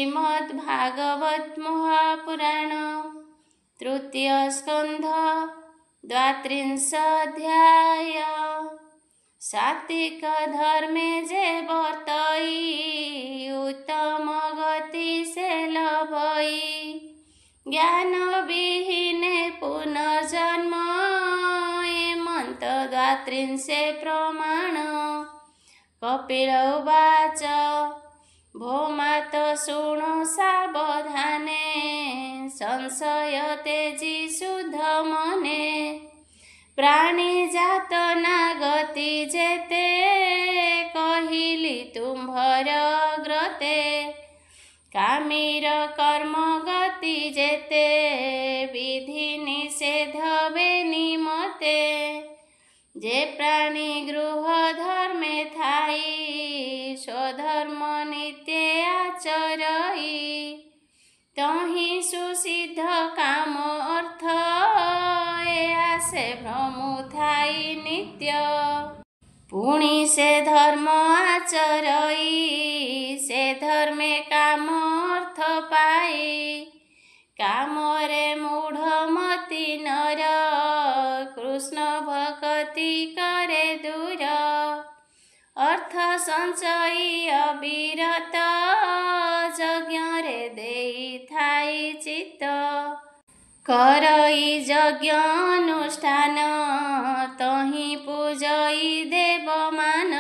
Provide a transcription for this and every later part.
श्रीमद्भागवत महापुराण तृतीय स्कंध 32 अध्याय। सात्विक धर्मे जे वर्तई उत्तम गति से लभई ज्ञान विहीने पुनर्जन्म एमंत 32 प्रमाण। कपिल उवाच भो मात शृणु सावधाने संशय तेजी शुद्ध मने प्राणी जात नागति जेते कहिली तुम्भर ग्रते कामीर कर्म गति जेते विधि निषेध बेनिमते जे प्राणी गृह धर्मे थाई स्वधर्म नित्य आचरई तहि सुसिद्ध काम अर्थ आसे भ्रमु थाई नित्य पुणी से धर्म आचरई से धर्मे काम अर्थ पाई कामरे मूढ़मति नर कृष्ण भक्ति करे दूर अर्थ संचयी अविरत यज्ञ रे देई थाई चित्त करई यज्ञ अनुष्ठान तहि पूजई देवमान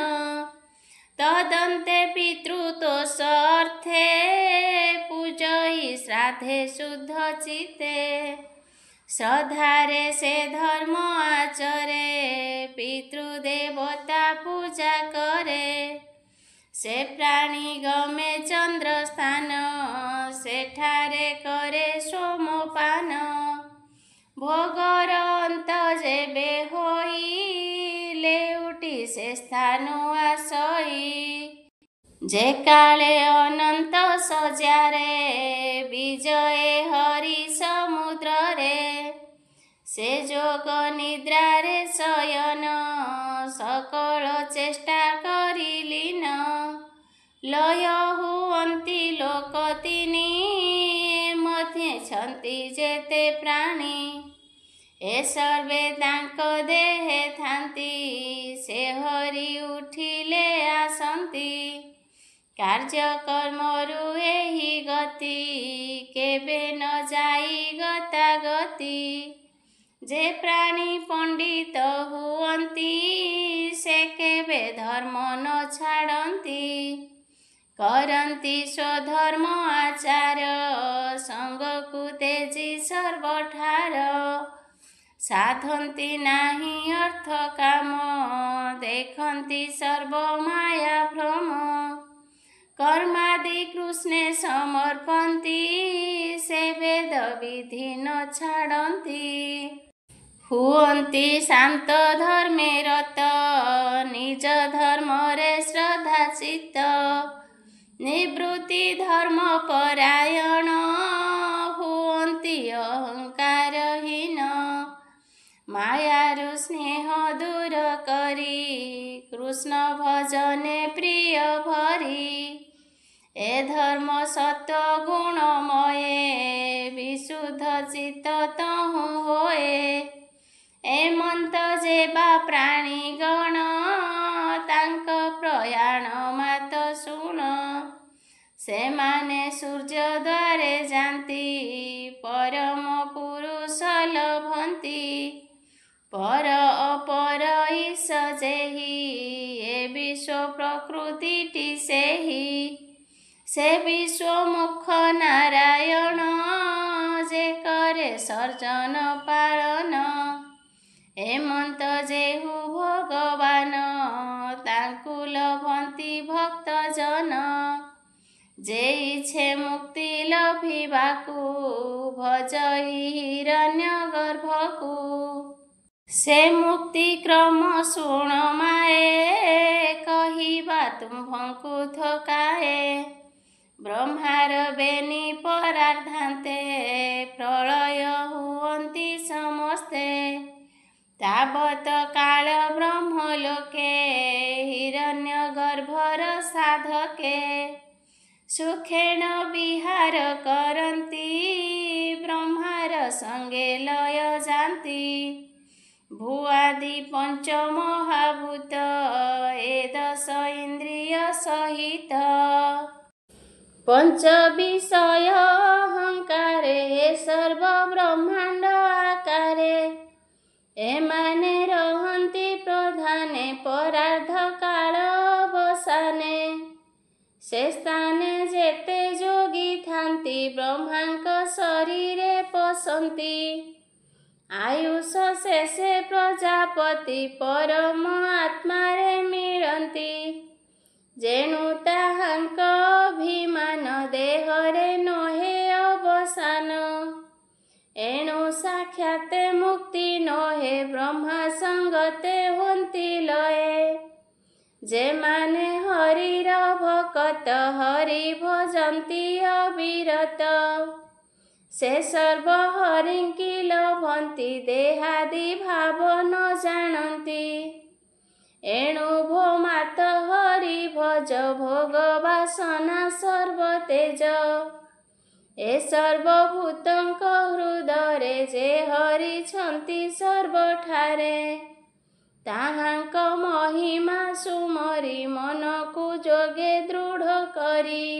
तदन्ते पितृतोष अर्थे पूजई श्राद्धे शुद्ध चित्ते श्रद्धारे से धर्म आचरे पितृदेवता पूजा करे से प्राणी गमे चंद्र स्थान सेठारे करे सोमपान भोगर अंत जेबे होई लेउटी से स्थान आसई जे काले अनंत सजारे विजय हरि समुद्र रे से जोग निद्रा रे शयन सकल चेष्टा करिलीन लय हुअन्ति लोक तिनि मध्ये छन्ति जेते प्राणी ए सर्वे तांक देहे थांती से हरि उठिले आसंती कार्य कर्मरु एहि गति केबे न जाई गता गति जे प्राणी पंडित हुअन्ति से केबे धर्म न छाड़न्ति करन्ति स्वधर्म आचार संगकु तेजी सर्वठार साधन्ति नाही अर्थ काम देखन्ति सर्व माया भ्रम कर्मादि कृष्णे समर्पन्ति से वेद विधि न छाड़न्ति हुअन्ति शांत धर्मे रत निज धर्म रे श्रद्धा चित्त निवृत्ति धर्म परायण हुअन्ति अहंकारहीन मायारु स्नेह दूर करी कृष्ण भजने प्रिय भरी ए धर्म सत्व गुणमये विशुद्ध चित्त तहु होए एमंत जेबा प्राणी गण तांक प्रयाण मात शुण से माने सूर्य द्वारे जाती परम पुरुष लभंती पर अपर ईश जेहि ए विश्व प्रकृति सेहि से विश्व मुख नारायण जे करे सर्जन पालन एमंत जेहु भगवान तांकु लभंती भक्त जन जे इच्छे मुक्ति लभिबाकु भजई हिरण्य गर्भकु से मुक्ति क्रम शुण माए कहिबा तुम्भंकु थकाए ब्रह्मार बेनी परार्धान्ते प्रलय हुअन्ति समस्ते तावत काल ब्रह्मलोके हिरण्य गर्भर साधके सुखेन विहार करन्ति ब्रह्मार संगे लय जान्ति भुआदि पंच महाभूत ए दश इंद्रिय सहित पंच विषय अहंकारे हे सर्व ब्रह्मांड आकारे एमाने रहन्ति प्रधाने परार्ध काल अवसाने से स्थाने जेते जोगी थान्ति ब्रह्मांक शरीरे पसन्ति आयुष शेषे प्रजापति परम आत्मारे मिलन्ति जेनु ताहांक अभिमान देहरे नहे अवसान एणु साक्षाते मुक्ति नहे ब्रह्मा संगते होन्ति लये जेमाने हरिर भकत हरि भजन्ति अविरत से सर्व हरिंकी लभन्ति देहादि भाव न जानन्ति एणु भो मात हरि भज भोग वासना सर्व तेज ए सर्वभूतंक हृदरे जे हरि छन्ति सर्वठारे ताहांक महिमा सुमरी मनकु जोगे दृढ़ करी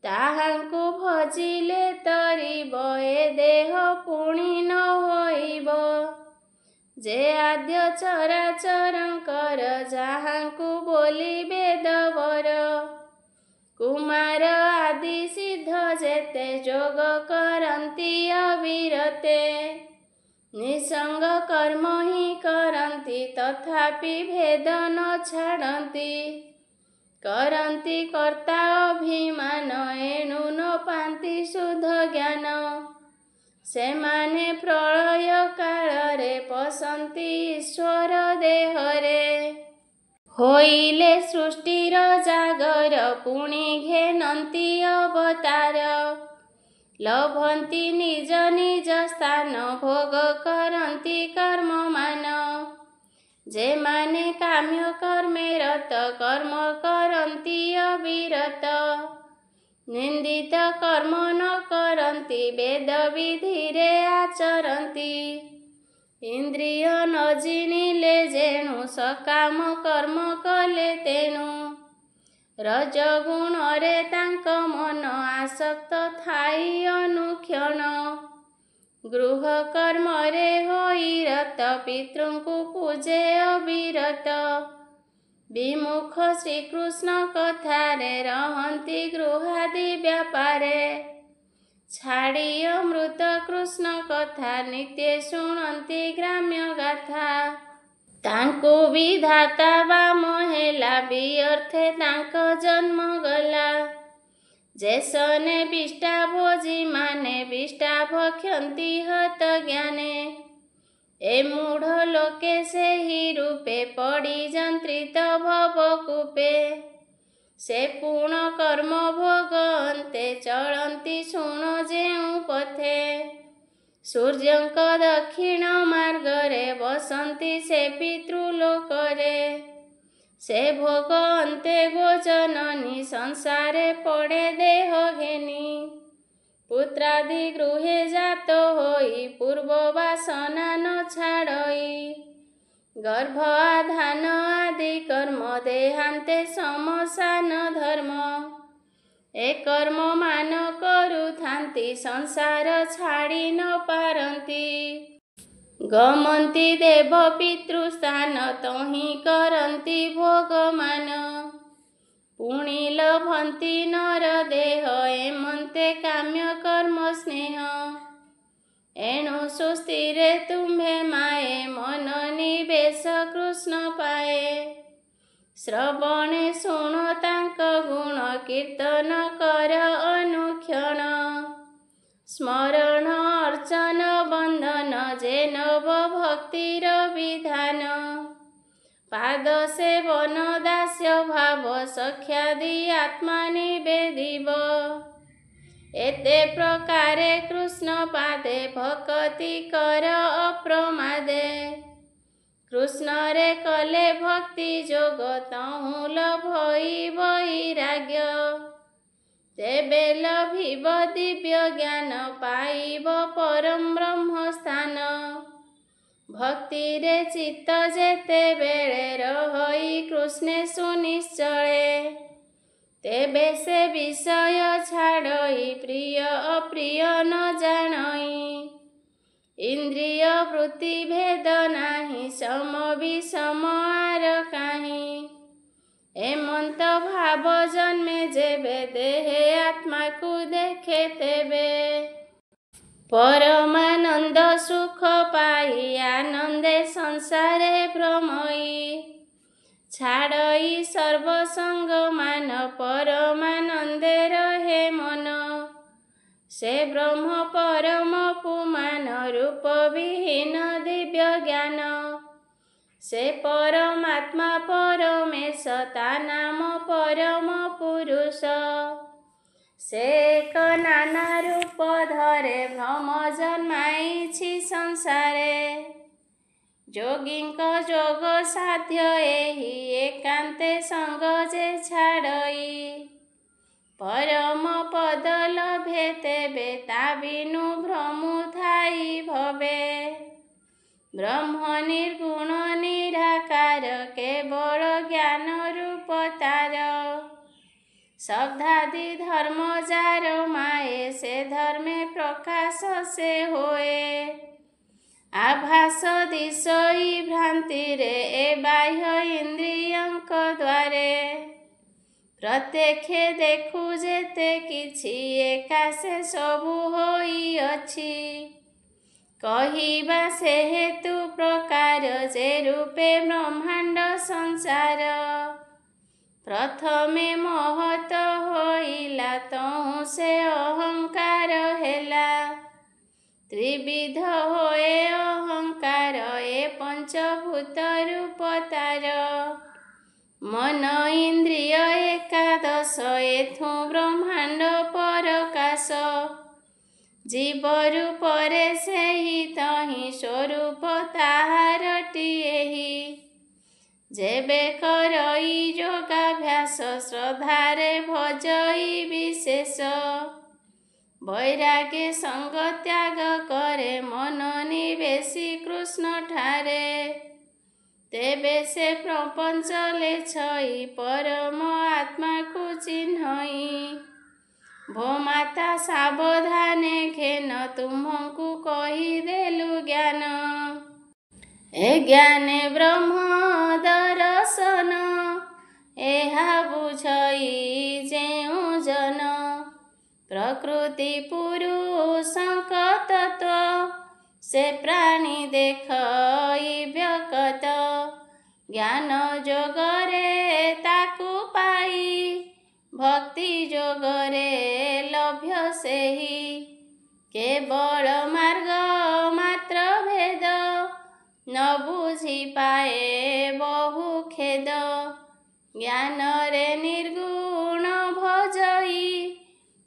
ताहांकु भजिले तरिब ए देह पुणी न होइब जे आद्य चराचरंकर जाहांकु बोली वेदवर कुमार आदि सिद्ध जेते जोग करन्ति अविरते निसंग कर्म ही करन्ति तथापि भेद न छाड़न्ति करन्ति कर्ता अभिमान एणु न पान्ति शुद्ध ज्ञान सेमाने प्रलय कालरे पसन्ति ईश्वर देहरे होइले सृष्टिर जागर पुणी घेनन्ति अवतार लभन्ति निज निज स्थान भोग करन्ति कर्ममान जेमाने काम्य कर्मे रत कर्म करन्ति अविरत निंदित कर्म न करन्ति वेद विधिरे आचरन्ति इंद्रिय न जिनिले जेणु सकाम कर्म कले तेणु रजगुणरे तांक मन आसक्त थाई अनुक्षण गृह कर्मरे होई रत पितृंकु पूजे अविरत विमुख श्रीकृष्ण कथारे रहन्ति गृहादि व्यापारे छाड़ी अमृत कृष्ण कथा नित्य शुणन्ति ग्राम्य गाथा तांको विधाता बाम हेला व्यर्थे तांक जन्म गला जेसने विष्टा भोजी माने विष्टा भक्षन्ति हत ज्ञाने ए मूढ़ लोके से ही रूपे पड़ी जंत्रित भवकूपे से पूर्ण कर्म भोग अन्ते चलन्ति शुण जेउ पथे सूर्यंक दक्षिण मार्गरे बसन्ति से पितृलोकरे से भोग अन्ते गोजननी संसारे पड़े देह घेनी पुत्रादि गृहे जात होई पूर्व वासना न छाड़ई गर्भ आधान आदि कर्म देहांते समसान धर्म ए कर्म मान करुथान्ति संसार छाड़ी न पारन्ति गमन्ति देव पितृस्थान तहि करन्ति भोगमान पुणी लभन्ति नर देह एमन्ते काम्य कर्म स्नेह एणु सुस्थिरे तुम्हे माए मन निवेश कृष्ण पाए श्रवणे शुण तांक गुण कीर्तन कर अनुक्षण स्मरण अर्चन बंधन जे नव भक्तिर विधान पाद सेवन दास्य भाव सख्यादि आत्मा निवेदिव एते प्रकारे कृष्ण पादे भक्ति कर अप्रमादे कृष्ण रे कले भक्ति जोग तहु लभई वैराग्य ତେବେ ଲଭିବ ଦିବ୍ୟ ଜ୍ଞାନ ପାଇବ ପରମ ବ୍ରହ୍ମ ସ୍ଥାନ। ଭକ୍ତିରେ ଚିତ୍ତ ଯେତେବେଳେ ରହି କୃଷ୍ଣେ ସୁନିଶ୍ଚଳେ, ତେବେ ସେ ବିଷୟ ଛାଡ଼ଇ ପ୍ରିୟ ଅପ୍ରିୟ ନ ଜାଣଇ। ଇନ୍ଦ୍ରିୟ ବୃତ୍ତି ଭେଦ ନାହିଁ ସମ ବିଷମ ଆର କାହିଁ। ଏମନ୍ତ ଭାବ ଜନ୍ମେ ଯେବେ ଦେହେ ଆତ୍ମାକୁ ଦେଖେ ତେବେ। ପରମାନନ୍ଦ ସୁଖ ପାଇ ଆନନ୍ଦେ ସଂସାରେ ଭ୍ରମଇ। ଛାଡ଼ଇ ସର୍ବସଙ୍ଗ ମାନ ପରମାନନ୍ଦେ ରହେ ମନ। ସେ ବ୍ରହ୍ମ ପରମ ପୁମାନ ରୂପ ବିହୀନ ଦିବ୍ୟ ଜ୍ଞାନ। ସେ ପରମାତ୍ମା ପରମେଶ ତା ନାମ ପରମ ପୁରୁଷ। ସେ ଏକ ନାନା ରୂପ ଧରେ ଭ୍ରମ ଜନ୍ମାଇଛି ସଂସାରେ। ଯୋଗୀଙ୍କ ଯୋଗ ସାଧ୍ୟ ଏହି ଏକାନ୍ତେ ସଙ୍ଗ ଯେ ଛାଡ଼ଇ। ପରମ ପଦ ଲଭେ ତେବେ ତା ବିନୁ ଭ୍ରମୁ ଥାଇ ଭବେ। ବ୍ରହ୍ମ ନିର୍ଗୁଣ ନିରାକାର କେବଳ ଜ୍ଞାନ ରୂପ ତାର। ଶବ୍ଦାଦି ଧର୍ମ ଯାର ମାଏ ସେ ଧର୍ମେ ପ୍ରକାଶ ସେ ହୋଏ। ଆଭାସ ଦିଶଇ ଭ୍ରାନ୍ତିରେ ଏ ବାହ୍ୟ ଇନ୍ଦ୍ରିୟଙ୍କ ଦ୍ୱାରେ। ପ୍ରତ୍ୟକ୍ଷେ ଦେଖୁ ଯେତେ କିଛି ଏକା ସେ ସବୁ ହୋଇଅଛି। କହିବା ସେ ହେତୁ ପ୍ରକାର ଯେ ରୂପେ ବ୍ରହ୍ମାଣ୍ଡ ସଂସାର। ପ୍ରଥମେ ମହତ ହୋଇଲା ତହୁଁ ସେ ଅହଙ୍କାର ହେଲା। ତ୍ରିବିଧ ହୋଏ ଅହଙ୍କାର ଏ ପଞ୍ଚଭୂତ ରୂପ ତାର। ମନ ଇନ୍ଦ୍ରିୟ ଏକାଦଶ ଏଥୁଁ ବ୍ରହ୍ମାଣ୍ଡ ପରକାଶ। ଜୀବ ରୂପରେ ସେହି ତହିଁ ସ୍ୱରୂପ ତାହାରଟି ଏହି। ଯେବେ କରଇ ଯୋଗାଭ୍ୟାସ ଶ୍ରଦ୍ଧାରେ ଭଜଇ ବିଶେଷ। ବୈରାଗ୍ୟ ସଙ୍ଗ ତ୍ୟାଗ କରେ ମନ ନିବେଶି କୃଷ୍ଣ ଠାରେ। ତେବେ ସେ ପ୍ରପଞ୍ଚ ଲେଛଇ ପରମ ଆତ୍ମାକୁ ଚିହ୍ନଇ। ଭୋ ମାତା ସାବଧାନେ ଘେନ ତୁମ୍ଭଙ୍କୁ କହିଦେଲୁ ଜ୍ଞାନ। ଏ ଜ୍ଞାନେ ବ୍ରହ୍ମ ଦର୍ଶନ ଏହା ବୁଝଇ ଯେଉଁ ଜନ। ପ୍ରକୃତି ପୁରୁଷଙ୍କ ତତ୍ତ୍ୱ ସେ ପ୍ରାଣୀ ଦେଖଇ ବ୍ୟକତ। ଜ୍ଞାନ ଯୋଗରେ ତାକୁ ପାଇ ଭକ୍ତି ଯୋଗରେ ଲଭ୍ୟ ସେହି। କେବଳ ମାର୍ଗ ମାତ୍ର ଭେଦ ନ ବୁଝି ପାଏ ବହୁ ଖେଦ। ଜ୍ଞାନରେ ନିର୍ଗୁଣ ଭଜଇ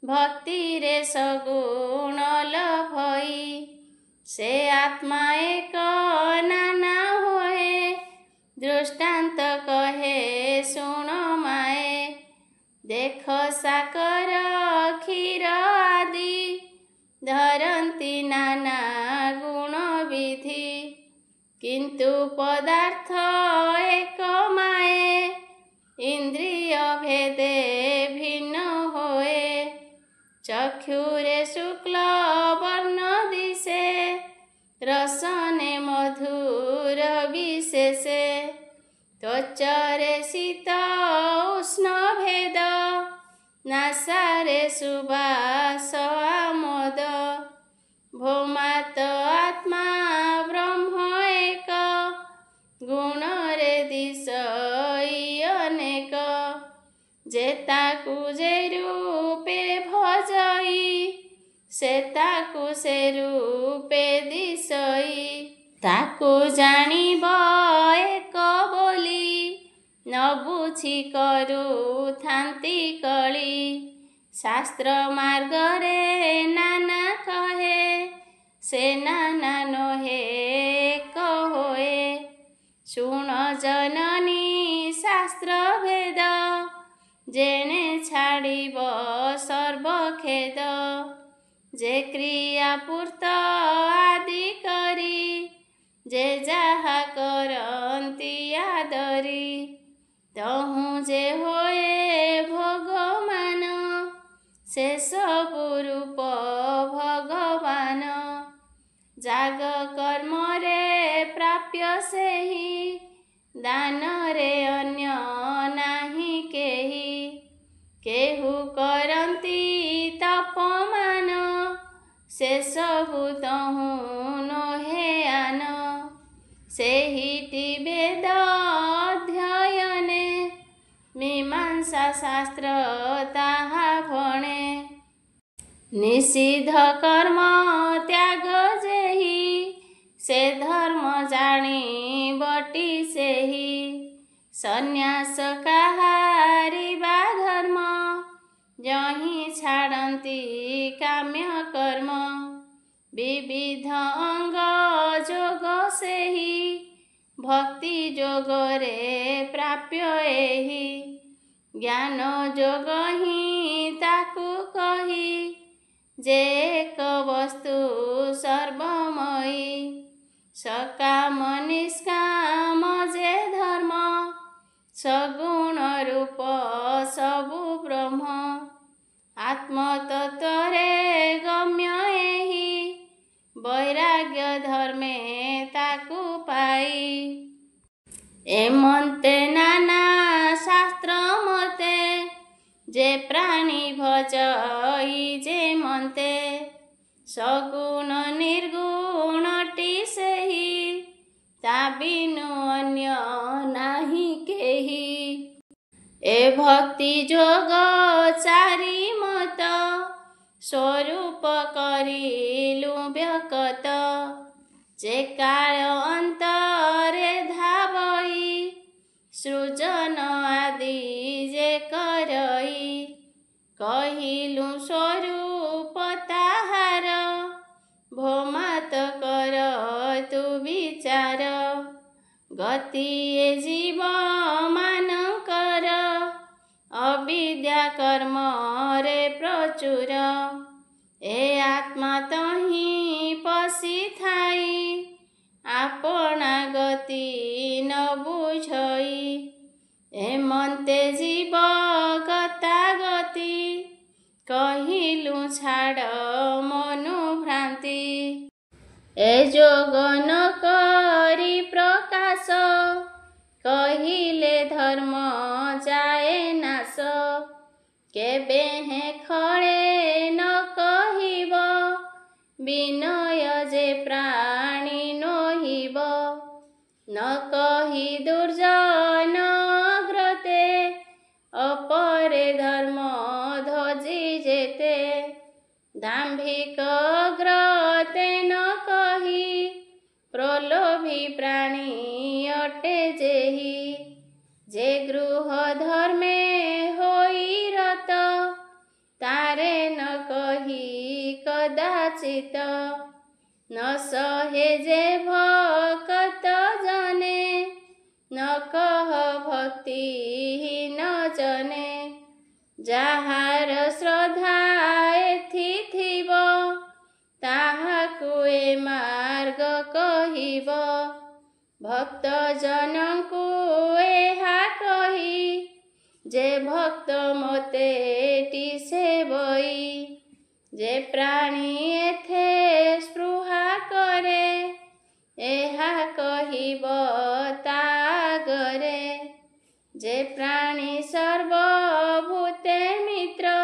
ଭକ୍ତିରେ ସଗୁଣ ଲଭଇ। ସେ ଆତ୍ମା ଏକ ନାନା ହୋଏ ଦୃଷ୍ଟାନ୍ତ କହେ ଶୁଣ ମାଏ। ଦେଖ ସାକର କ୍ଷୀର ଆଦି ଧରନ୍ତି ନାନା ଗୁଣ ବିଧି। କିନ୍ତୁ ପଦାର୍ଥ ଏକ ମାଏ ଇନ୍ଦ୍ରିୟ ଭେଦେ ଭିନ୍ନ ହୋଏ। ଚକ୍ଷୁରେ ଶୁକ୍ଳ ବର୍ଣ୍ଣ ଦିଶେ ରସନେ ମଧୁର ବିଶେଷେ। ତ୍ୱଚରେ ଶୀତ ଉଷ୍ଣ ଭେଦ ନାସାରେ ସୁବାସ ଆମୋଦ। ଭୋ ମାତ ଆତ୍ମା ବ୍ରହ୍ମ ଏକ ଗୁଣରେ ଦିଶଇ ଅନେକ। ଯେ ତାକୁ ଯେ ରୂପେ ଭଜଇ ସେ ତାକୁ ସେ ରୂପେ ଦିଶଇ। ତାକୁ ଜାଣିବ ଏକ ବୋଲି ନ ବୁଝି କରୁଥାନ୍ତି କଳି। ଶାସ୍ତ୍ର ମାର୍ଗରେ ନାନା କହେ ସେ ନାନା ନୋହେ ଏକ ହୋଏ। ଶୁଣ ଜନନୀ ଶାସ୍ତ୍ର ଭେଦ ଯେଣେ ଛାଡ଼ିବ खेद जे क्रिया पूर्त आदि करी जे जहा करंती आदरी तहु जे होए भगवान से सबु रूप भगवान जाग कर्म रे प्राप्य सेहि दान रे अन्य नाही केहि केहु करंती तपमान से सबु तहु नोहे आन सेहिटी वेद अध्ययने मीमांसा शास्त्र ताहा भणे निषिद्ध कर्म त्याग जेहि से धर्म जानी बटी सेहि संन्यास काहारिबा धर्म जहि छाड़ंती काम्य कर्म विविध अंग जोग सेहि भक्ति जोग रे प्राप्य एहि ज्ञान जोग ही ताकु कही जे एक वस्तु सर्वमयी सकाम निष्काम जे धर्म सगुण रूप सबु ब्रह्म आत्मतत्व रे गम्य एहि वैराग्य धर्मे ताकु पाई एमंते नाना शास्त्र मते जे प्राणी भजई जे मन्ते सगुण निर्गुणटी सेहि ता बिनु अन्य नाही केहि ए भक्ति जोग चारि मत स्वरूप करिलु व्यकत जे काल अंतरे धावई सृजन आदि जे करई कहिलु स्वरूप ताहार भोमात कर तु विचार गति जीव मानकर अविद्या कर्म रे प्रचुर ए आत्मा तहि पसी थाई आपना गति न बुझई एमंते जीव गता गति कहिलु छाड़ मनु भ्रांति ए जोग न करी प्रकाश कहिले धर्म जाए नाश केबे हे खड़े न कहिब विनय जे प्राणी नोहिब न कही दुर्जन अग्रते अपरे धर्म ध्वजी जेते दाम्भिक अग्रते न कही प्रलोभी प्राणी अटे जेहि जे गृह धर्मे होई रत तारे न कही कदाचित न सहे जे भक्त जने न कह भक्ति न जने जाहार श्रद्धा एथि थिब ताहाकु ए मार्ग कहिब भक्त जनंकु एहा कही जे भक्त मते टी सेवई जे प्राणी एथे स्पृहा करे एहा कहिब तागरे जे प्राणी सर्वभूते मित्र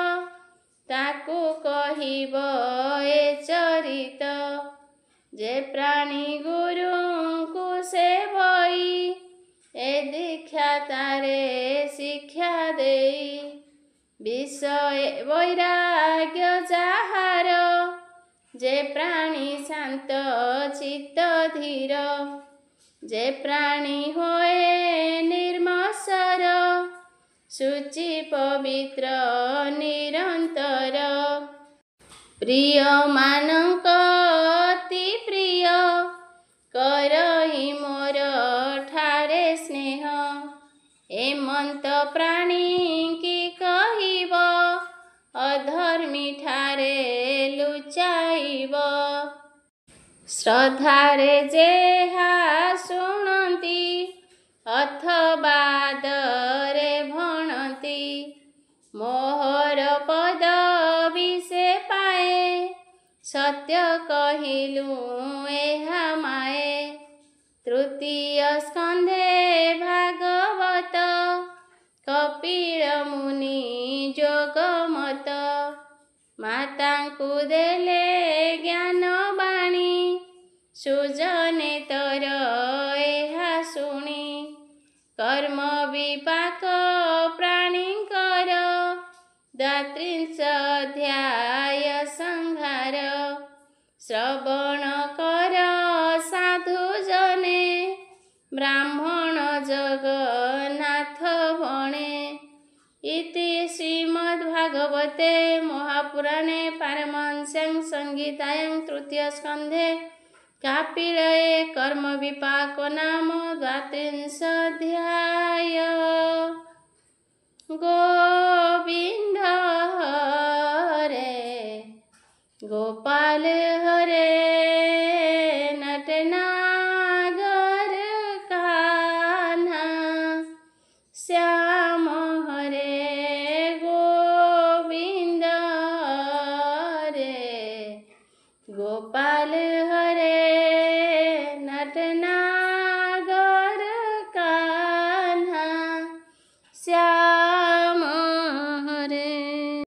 ताकु कहिब ए चरित जे प्राणी गुरुंकु सेवई ए दीक्षा तारे शिक्षा देई विषय वैराग्य जाहार जे प्राणी शांत चित्त धीर जे प्राणी होए निर्मत्सर शुचि पवित्र निरंतर प्रिय मानक अति प्रिय करहि मोर ठारे स्नेह एमंत प्राणी की कहिब अधर्मी ଇହାରେ ଲୁଚାଇବ। ଶ୍ରଦ୍ଧାରେ ଯେହା ଶୁଣନ୍ତି ଅଥବା ଦରେ ଭଣନ୍ତି, ମୋହର ପଦବୀ ସେ ପାଏ, ସତ୍ୟ କହିଲୁ ଏହା ମାଏ। ତୃତୀୟ ସ୍କନ୍ଧେ ଭାଗବତ, କପିଳ ମୁନି ଯୋଗମତ, ମାତାଙ୍କୁ ଦେଲେ ଜ୍ଞାନ ବାଣୀ, ସୁଜନେ ତର ଏହା ଶୁଣି। କର୍ମ ବିପାକ ପ୍ରାଣୀଙ୍କର, ଦ୍ୱାତ୍ରିଂଶ ଅଧ୍ୟାୟ ସଂହାର। ଶ୍ରବଣ କର ସାଧୁ ଜନେ, ବ୍ରାହ୍ମଣ ଜଗନ୍ନାଥ ବଣେ। ଇତି ଶ୍ରୀମଦ୍ଭାଗବତେ ମହାପୁରାଣେ ପାରମହଂସ୍ୟାଂ ସଂହିତାୟାଂ ତୃତୀୟ ସ୍କନ୍ଧେ କାପିଳये କର୍ମ ବିପାକ ନାମ ଦ୍ୱାତ୍ରିଂଶ ଅଧ୍ୟାୟ। ଗୋବିନ୍ଦ ହରେ ଗୋପାଳ